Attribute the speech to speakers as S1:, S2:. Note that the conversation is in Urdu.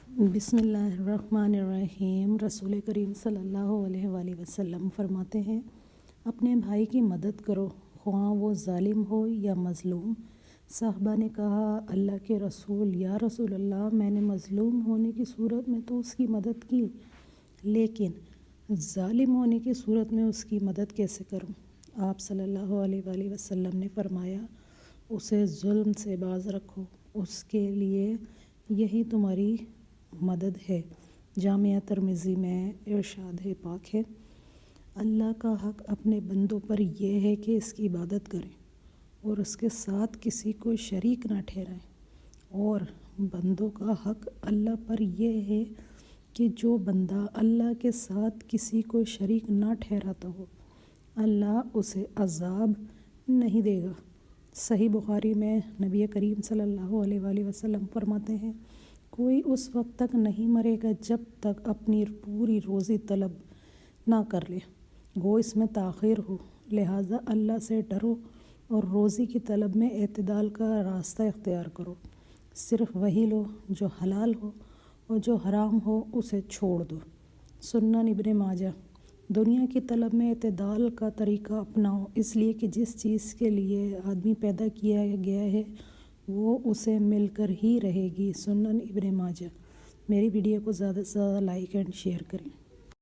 S1: بسم اللہ الرحمن الرحیم۔ رسول کریم صلی اللہ علیہ وآلہ وسلم فرماتے ہیں، اپنے بھائی کی مدد کرو، خواہ وہ ظالم ہو یا مظلوم۔ صحابہ نے کہا، اللہ کے رسول، یا رسول اللہ، میں نے مظلوم ہونے کی صورت میں تو اس کی مدد کی، لیکن ظالم ہونے کی صورت میں اس کی مدد کیسے کروں؟ آپ صلی اللہ علیہ وآلہ وسلم نے فرمایا، اسے ظلم سے باز رکھو، اس کے لیے یہی تمہاری مدد ہے۔ جامعہ ترمذی میں ارشاد پاک ہے، اللہ کا حق اپنے بندوں پر یہ ہے کہ اس کی عبادت کریں اور اس کے ساتھ کسی کو شریک نہ ٹھہرائیں، اور بندوں کا حق اللہ پر یہ ہے کہ جو بندہ اللہ کے ساتھ کسی کو شریک نہ ٹھہراتا ہو، اللہ اسے عذاب نہیں دے گا۔ صحیح بخاری میں نبی کریم صلی اللہ علیہ وآلہ وسلم فرماتے ہیں، کوئی اس وقت تک نہیں مرے گا جب تک اپنی پوری روزی طلب نہ کر لے، گو اس میں تاخیر ہو، لہٰذا اللہ سے ڈرو اور روزی کی طلب میں اعتدال کا راستہ اختیار کرو۔ صرف وہی لو جو حلال ہو اور جو حرام ہو اسے چھوڑ دو۔ سنن ابن ماجہ۔ دنیا کی طلب میں اعتدال کا طریقہ اپناؤ، اس لیے کہ جس چیز کے لیے آدمی پیدا کیا گیا ہے وہ اسے مل کر ہی رہے گی۔ سنن ابن ماجہ۔ میری ویڈیو کو زیادہ سے زیادہ لائک اینڈ شیئر کریں۔